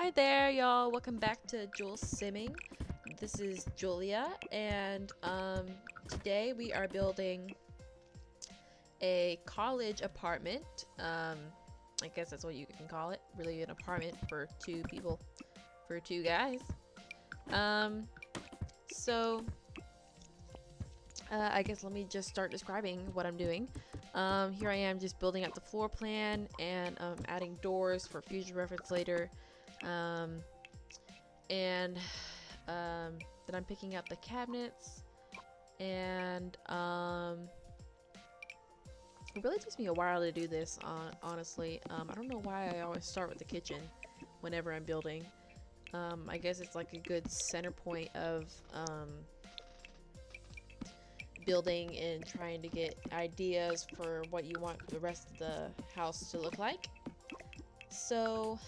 Hi there, y'all. Welcome back to Jules Simming. This is Julia, and today we are building a college apartment. I guess that's what you can call it. Really, an apartment for two people, for two guys. Um, so I guess let me just start describing what I'm doing. Here I am just building out the floor plan and adding doors for future reference later. Um, and then I'm picking out the cabinets, and it really takes me a while to do this, honestly. I don't know why I always start with the kitchen whenever I'm building. I guess it's like a good center point of building and trying to get ideas for what you want the rest of the house to look like. So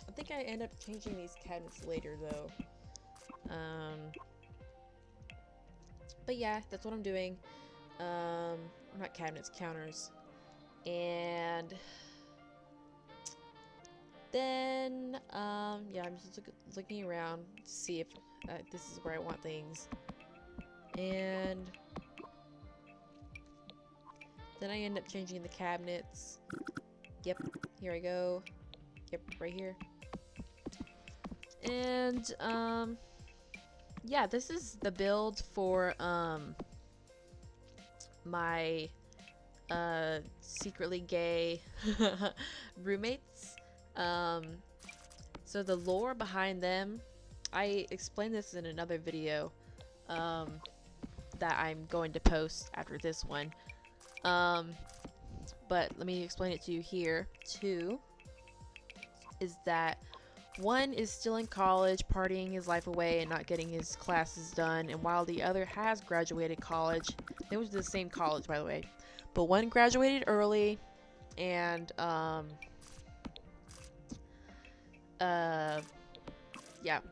I think I end up changing these cabinets later though. But yeah, that's what I'm doing. Not cabinets, counters. And then yeah, I'm just looking around to see if this is where I want things. And then I end up changing the cabinets. Yep, here I go. Yep, right here. And yeah, this is the build for my secretly gay roommates. So the lore behind them, I explained this in another video that I'm going to post after this one. But let me explain it to you here too. Is that one is still in college, partying his life away and not getting his classes done, and while the other has graduated college, they went to the same college, by the way, but one graduated early, and yeah,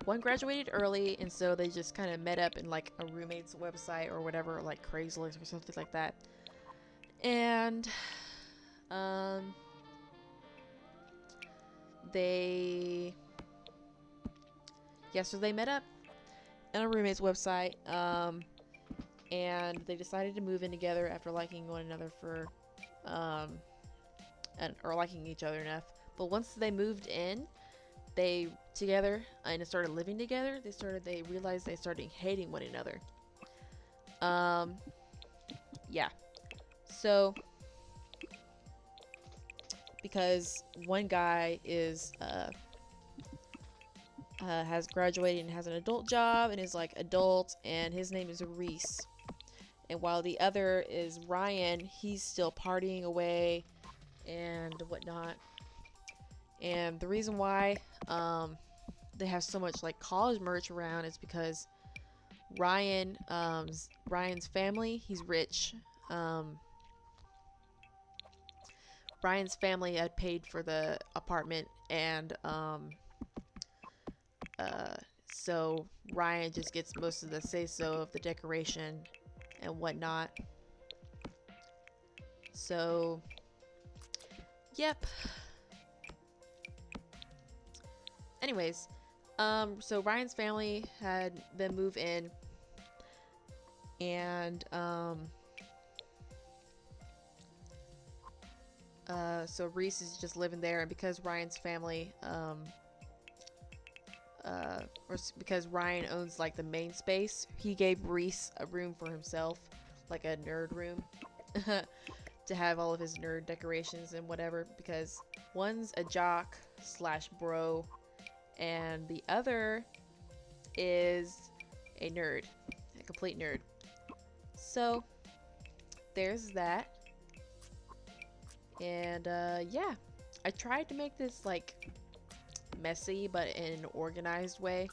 one graduated early, and so they just kind of met up in like a roommate's website or whatever, like Craigslist or something like that, and they so they met up on a roommate's website, and they decided to move in together after liking one another for, or liking each other enough. But once they moved in, they together and started living together. They realized they started hating one another. Yeah. So because one guy is has graduated and has an adult job and is like adult, and his name is Reese. And while the other is Ryan, he's still partying away and whatnot. And the reason why they have so much like college merch around is because Ryan's family, he's rich. Ryan's family had paid for the apartment, and so Ryan just gets most of the say-so of the decoration and whatnot. So, yep. Anyways, so Ryan's family had them move in, and so Reese is just living there, and because Ryan's family, or because Ryan owns like the main space, he gave Reese a room for himself, like a nerd room, to have all of his nerd decorations and whatever, because one's a jock slash bro, and the other is a nerd, a complete nerd. So there's that. And yeah, I tried to make this like messy but in an organized way,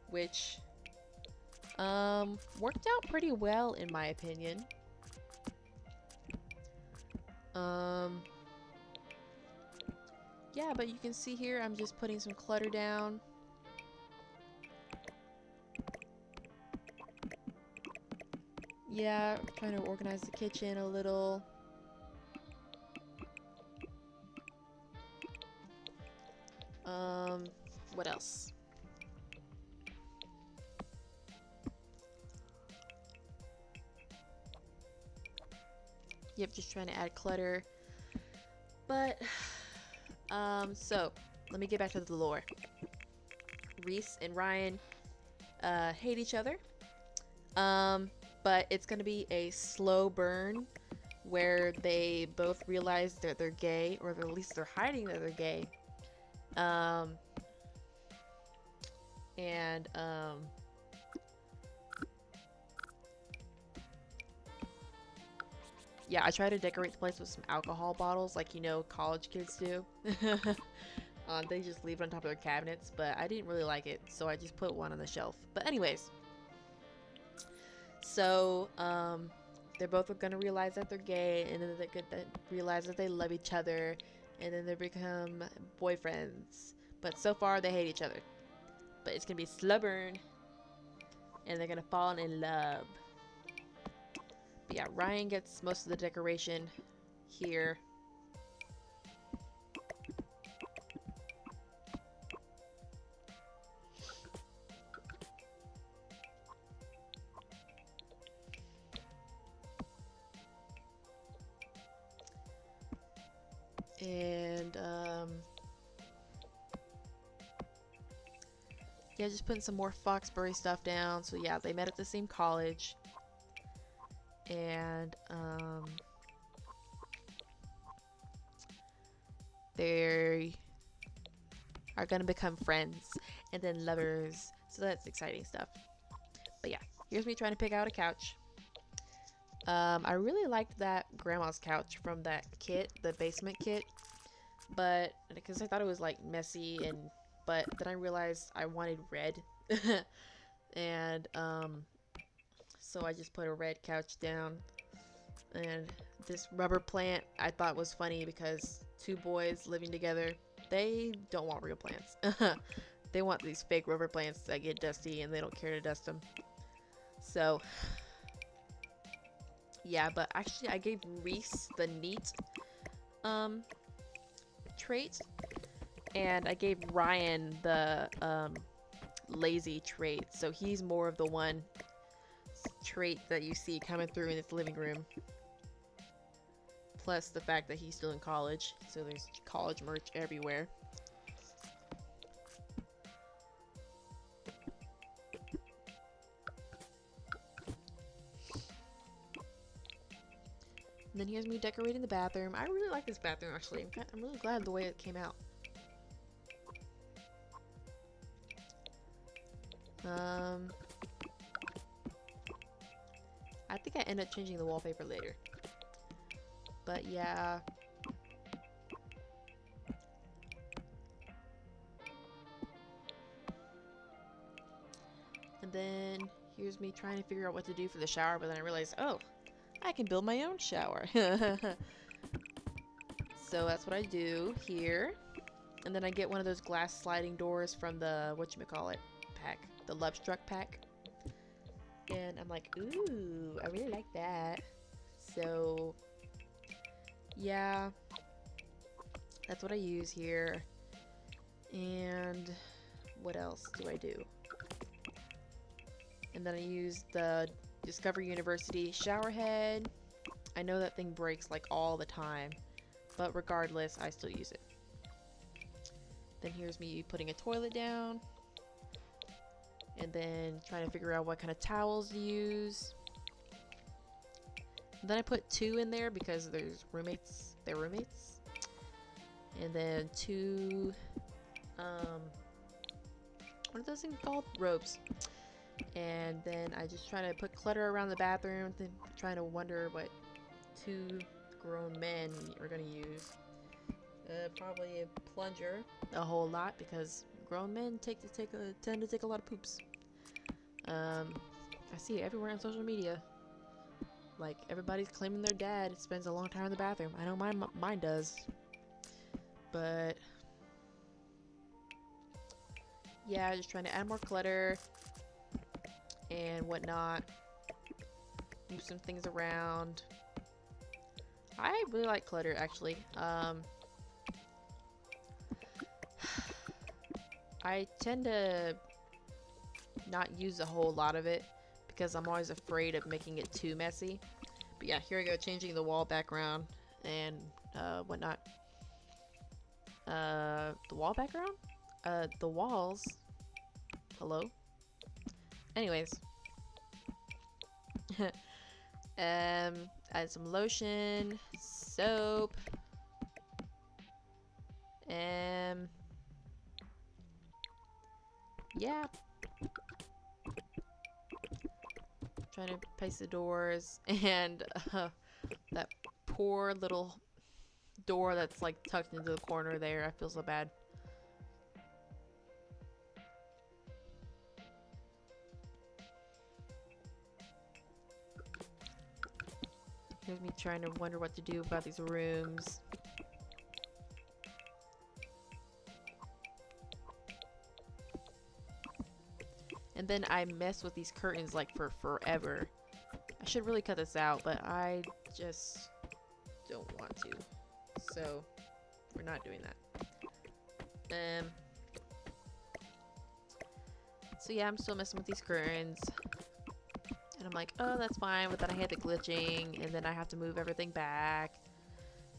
which worked out pretty well in my opinion. Yeah, but you can see here I'm just putting some clutter down. Yeah, trying to organize the kitchen a little. What else? Yep, just trying to add clutter. But, so, let me get back to the lore. Reese and Ryan, hate each other. But it's gonna be a slow burn where they both realize that they're gay, or at least they're hiding that they're gay. Um, and, yeah, I try to decorate the place with some alcohol bottles, like, you know, college kids do. They just leave it on top of their cabinets, but I didn't really like it, so I just put one on the shelf. But anyways, so, they're both gonna realize that they're gay, and then they're gonna realize that they love each other, and then they become boyfriends. But so far, they hate each other. But it's gonna be slow burn, and they're gonna fall in love. But yeah, Ryan gets most of the decoration here. And, yeah, just putting some more Foxbury stuff down. So yeah, they met at the same college. And, they are gonna become friends and then lovers. So that's exciting stuff. But yeah, here's me trying to pick out a couch. I really liked that grandma's couch from that kit, the basement kit, but because I thought it was like messy, but then I realized I wanted red, and so I just put a red couch down. And this rubber plant I thought was funny because two boys living together, they don't want real plants. They want these fake rubber plants that get dusty and they don't care to dust them. So yeah, but actually I gave Reese the neat trait, and I gave Ryan the lazy trait. So he's more of the one trait that you see coming through in this living room. Plus the fact that he's still in college, so there's college merch everywhere. And then here's me decorating the bathroom. I really like this bathroom, actually. I'm really glad the way it came out. I think I end up changing the wallpaper later. But yeah. And then here's me trying to figure out what to do for the shower, but then I realized, oh, I can build my own shower. So that's what I do here. And then I get one of those glass sliding doors from the, whatchamacallit, pack. The Lovestruck pack. And I'm like, ooh, I really like that. So, yeah. That's what I use here. And what else do I do? And then I use the Discover University shower head. I know that thing breaks like all the time, but regardless, I still use it. Then here's me putting a toilet down, and then trying to figure out what kind of towels to use. And then I put 2 in there because there's roommates. They're roommates. And then 2, what are those things called? Robes. And then I just try to put clutter around the bathroom, then trying to wonder what 2 grown men are gonna use. Probably a plunger, a whole lot, because grown men tend to take a lot of poops. I see it everywhere on social media. Like, everybody's claiming their dad spends a long time in the bathroom. I know mine does. But yeah, just trying to add more clutter and whatnot. Move some things around. I really like clutter, actually. I tend to not use a whole lot of it because I'm always afraid of making it too messy. But yeah, here we go, changing the wall background and whatnot. The wall background? The walls. Hello? Anyways. Add some lotion, soap, yeah. Trying to paste the doors, and that poor little door that's like tucked into the corner there. I feel so bad. Here's me trying to wonder what to do about these rooms. And then I mess with these curtains like for forever. I should really cut this out, but I just don't want to. So we're not doing that. So yeah, I'm still messing with these curtains. And I'm like, oh, that's fine, but then I hate the glitching, and then I have to move everything back.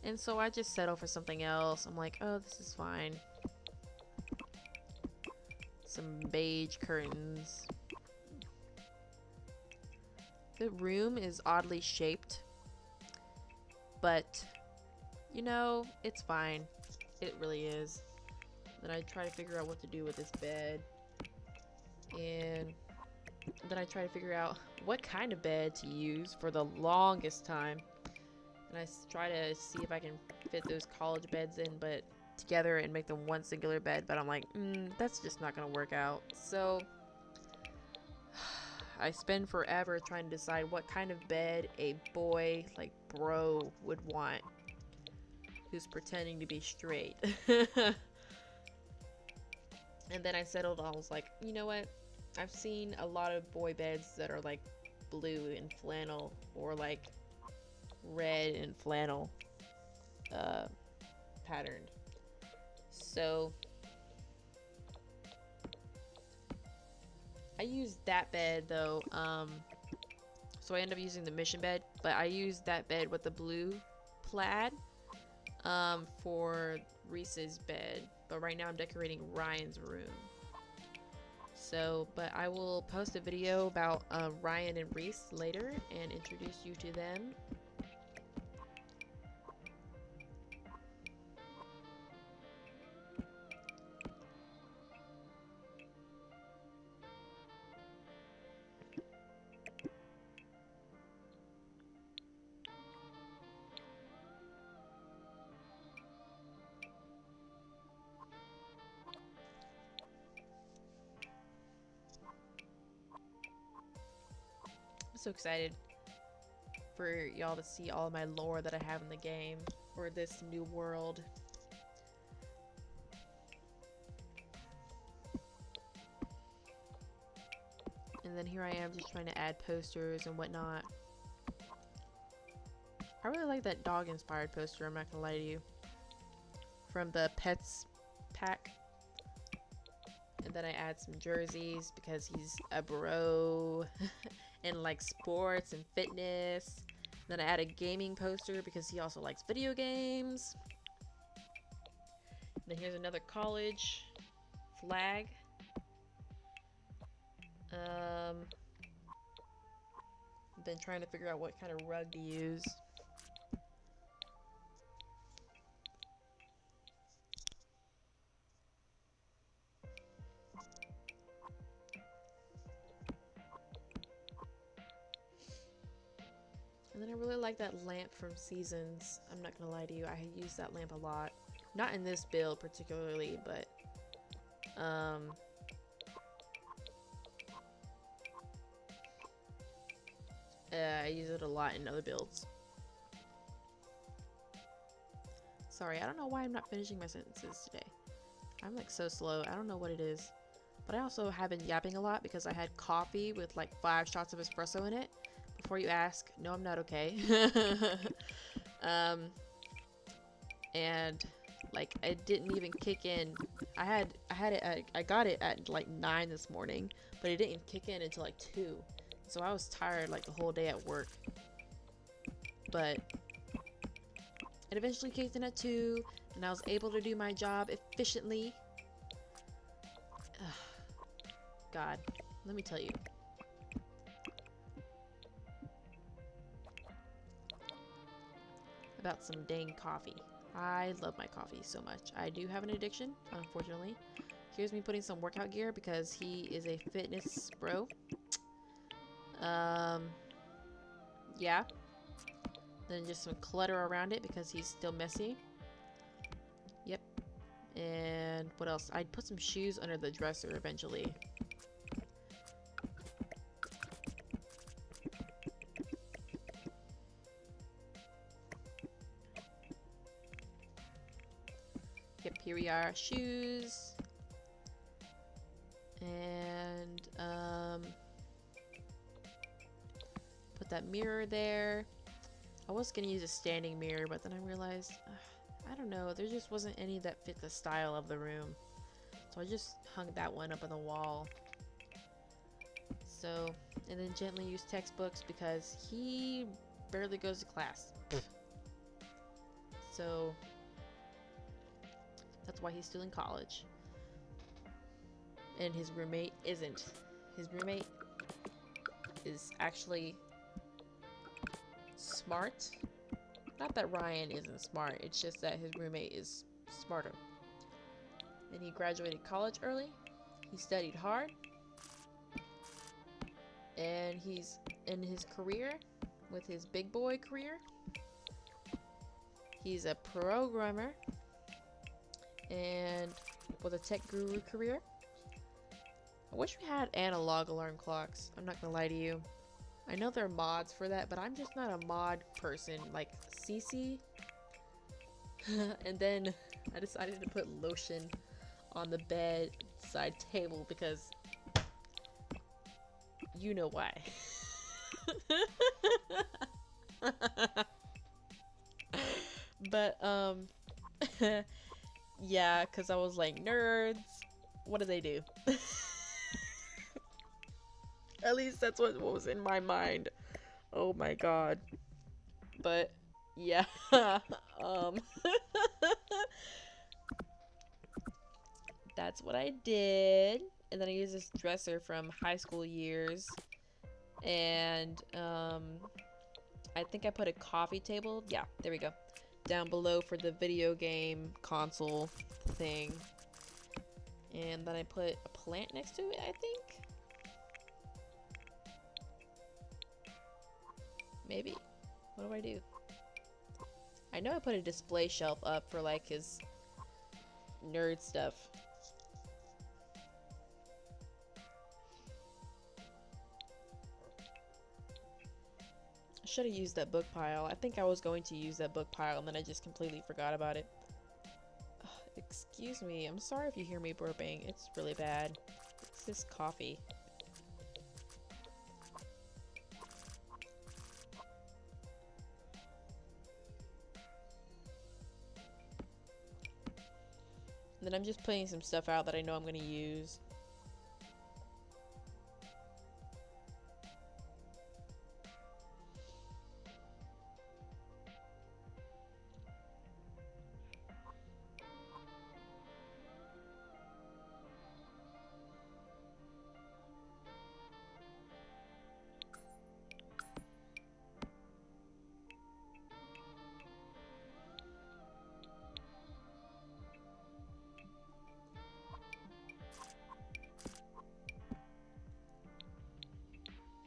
And so I just settle for something else. I'm like, oh, this is fine. Some beige curtains. The room is oddly shaped, but you know, it's fine. It really is. Then I try to figure out what to do with this bed, and then I try to figure out what kind of bed to use for the longest time. And I try to see if I can fit those college beds in, but together and make them one singular bed. But I'm like, that's just not gonna work out. So I spend forever trying to decide what kind of bed a boy like bro would want, who's pretending to be straight. And then I settled on, I was like, you know what? I've seen a lot of boy beds that are like blue and flannel, or like red and flannel patterned. So I used that bed though. So I ended up using the mission bed, but I used that bed with the blue plaid for Reese's bed. But right now I'm decorating Ryan's room. So, but I will post a video about Ryan and Reese later and introduce you to them. So excited for y'all to see all of my lore that I have in the game for this new world. And then here I am just trying to add posters and whatnot. I really like that dog inspired poster, I'm not gonna lie to you, from the Pets pack. And then I add some jerseys because he's a bro and likes sports and fitness. Then I add a gaming poster because he also likes video games. And then here's another college flag. Been trying to figure out what kind of rug to use. And then I really like that lamp from Seasons. I'm not gonna lie to you, I use that lamp a lot. Not in this build particularly, but I use it a lot in other builds. Sorry, I don't know why I'm not finishing my sentences today. I'm like so slow. I don't know what it is. But I also have been yapping a lot because I had coffee with like 5 shots of espresso in it. Before you ask, no, I'm not okay. And Like it didn't even kick in. I got it at like 9 this morning, but it didn't kick in until like 2. So I was tired like the whole day at work. But it eventually kicked in at 2, and I was able to do my job efficiently. God, let me tell you. About some dang coffee. I love my coffee so much. I do have an addiction, unfortunately. Here's me putting some workout gear because he is a fitness bro. Yeah. Then just some clutter around it because he's still messy. Yep. And what else? I'd put some shoes under the dresser eventually. Yep, here we are. Shoes. And put that mirror there. I was gonna use a standing mirror, but then I realized I don't know, there just wasn't any that fit the style of the room, so I just hung that one up on the wall. So, and then gently use textbooks because he barely goes to class. So that's why he's still in college. And his roommate isn't. His roommate is actually smart. Not that Ryan isn't smart, it's just that his roommate is smarter. And he graduated college early. He studied hard. And he's in his career, with his big boy career. He's a programmer and with a tech guru career. I wish we had analog alarm clocks. I'm not gonna lie to you. I know there are mods for that, but I'm just not a mod person like Cece. And then I decided to put lotion on the bedside table because you know why. But yeah, because I was like, nerds, what do they do? At least that's what was in my mind. Oh my god. But yeah. That's what I did. And then I used this dresser from high school years. And I think I put a coffee table. Yeah, there we go. Down below for the video game console thing. And then I put a plant next to it, I think. Maybe? What do I do? I know I put a display shelf up for like his nerd stuff. I should have used that book pile. I think I was going to use that book pile and then I just completely forgot about it. Ugh, excuse me, I'm sorry if you hear me burping. It's really bad. It's this coffee. And then I'm just putting some stuff out that I know I'm going to use.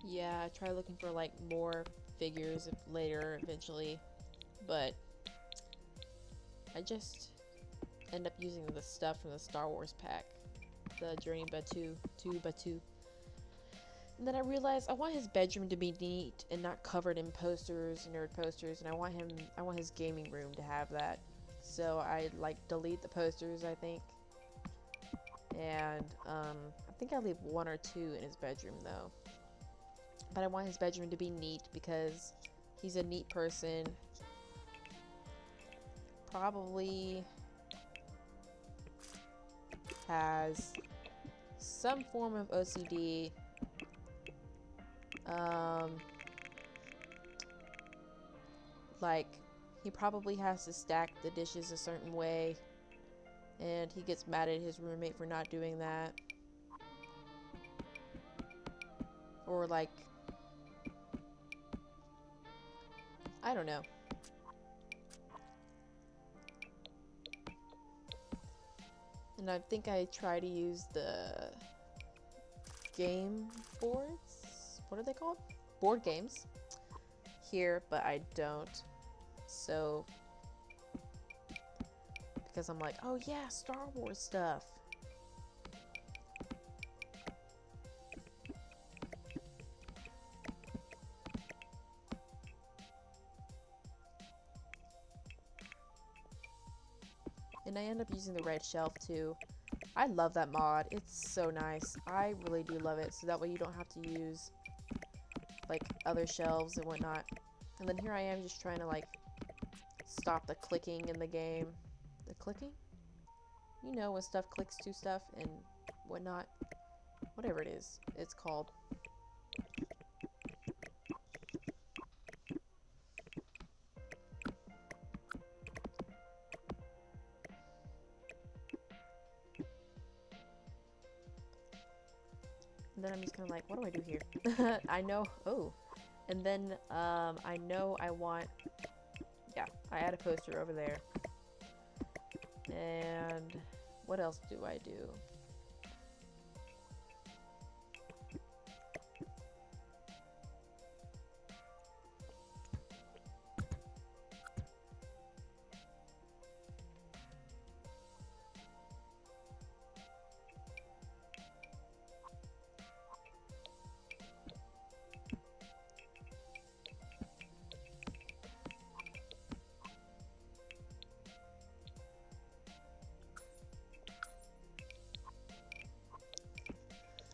Yeah, try looking for like more figures later eventually, but I just end up using the stuff from the Star Wars pack, the Journey Batuu, 2x2. And then I realized I want his bedroom to be neat and not covered in posters, nerd posters, and I want his gaming room to have that. So I like delete the posters, I think. And I think I leave 1 or 2 in his bedroom though. But I want his bedroom to be neat because he's a neat person. Probably has some form of OCD. Like, he probably has to stack the dishes a certain way, and he gets mad at his roommate for not doing that. Or, like, I don't know. And I think I try to use the game boards. What are they called? Board games. Here, but I don't. So, because I'm like, oh yeah, Star Wars stuff. And I end up using the red shelf too. I love that mod. It's so nice. I really do love it. So that way you don't have to use like other shelves and whatnot. And then here I am just trying to like stop the clicking in the game. The clicking? You know, when stuff clicks to stuff and whatnot. Whatever it is, it's called. And then I'm just kind of like, what do I do here? I know, oh. And then I know I want, yeah, I add a poster over there. And what else do I do?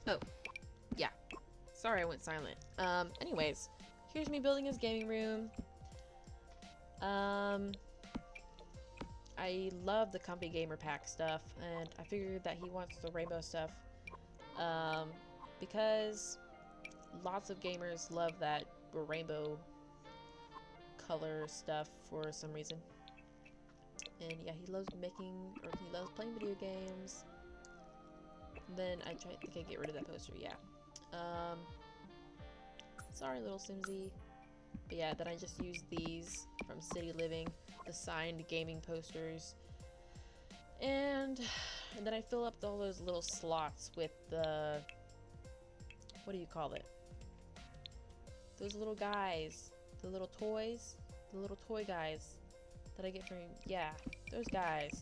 Oh, yeah. Sorry I went silent. Anyways, here's me building his gaming room. I love the Comfy Gamer Pack stuff, and I figured that he wants the rainbow stuff. Because lots of gamers love that rainbow color stuff for some reason. And yeah, he loves making, or he loves playing video games. Then I think I get rid of that poster, yeah. Sorry, little Simsy. But yeah, then I just use these from City Living, the signed gaming posters. And then I fill up all those little slots with the, what do you call it? Those little guys, the little toys, the little toy guys that I get from, yeah, those guys.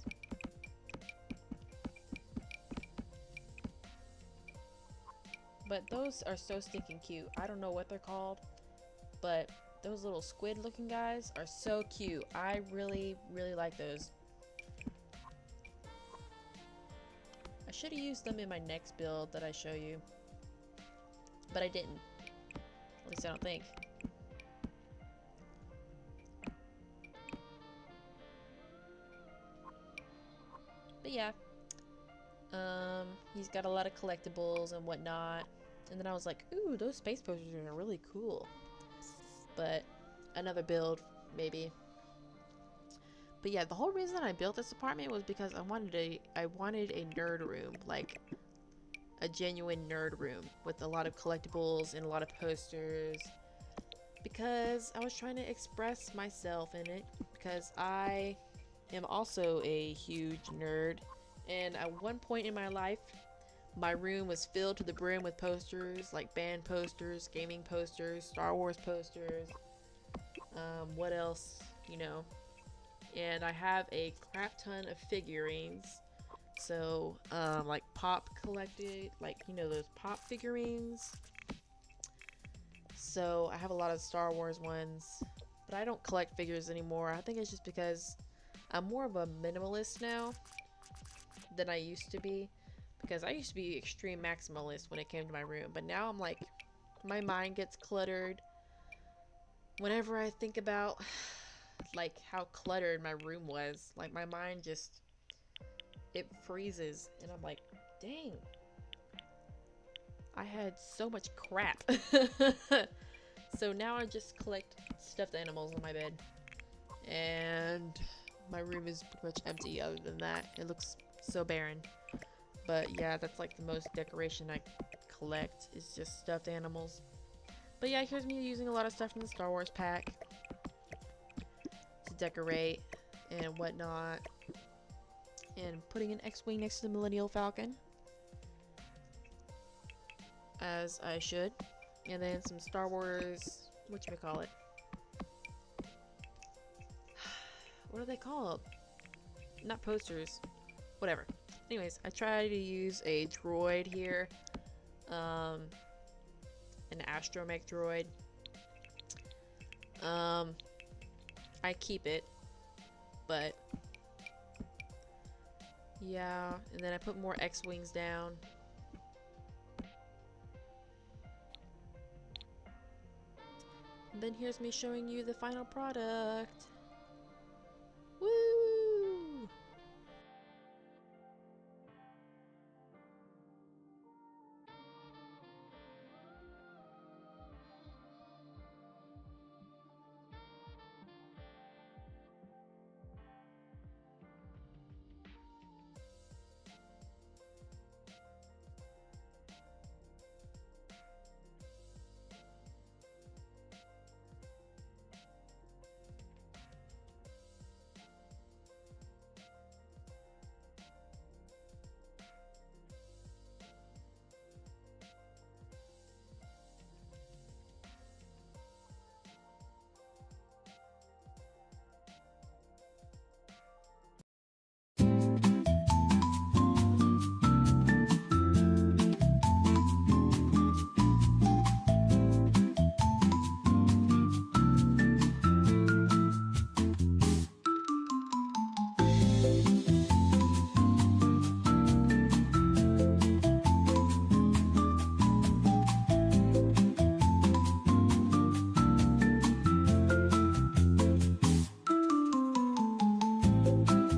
But those are so stinking cute. I don't know what they're called, but those little squid looking guys are so cute. I really, really like those. I should have used them in my next build that I show you, but I didn't. At least I don't think. But yeah. He's got a lot of collectibles and whatnot. And then I was like, ooh, those space posters are really cool. But another build, maybe. But yeah, the whole reason I built this apartment was because I wanted a nerd room, like a genuine nerd room with a lot of collectibles and a lot of posters. Because I was trying to express myself in it, because I am also a huge nerd. And at one point in my life, my room was filled to the brim with posters, like band posters, gaming posters, Star Wars posters, what else, you know. And I have a crap ton of figurines. So, like Pop collected, like, you know, those Pop figurines. So, I have a lot of Star Wars ones, but I don't collect figures anymore. I think it's just because I'm more of a minimalist now than I used to be, because I used to be extreme maximalist when it came to my room, but now I'm like, my mind gets cluttered whenever I think about like how cluttered my room was. Like, my mind just it freezes, and I'm like, dang, I had so much crap. So now I just collect stuffed animals on my bed, and my room is pretty much empty. Other than that, it looks so barren. But yeah, that's like the most decoration I collect, is just stuffed animals. But yeah, here's me using a lot of stuff from the Star Wars pack to decorate and whatnot, and putting an X-Wing next to the Millennial Falcon, as I should. And then some Star Wars, whatchamacallit. What are they called? Not posters. Whatever. Anyways, I try to use a droid here. An astromech droid. I keep it. But yeah, and then I put more X-Wings down. And then here's me showing you the final product.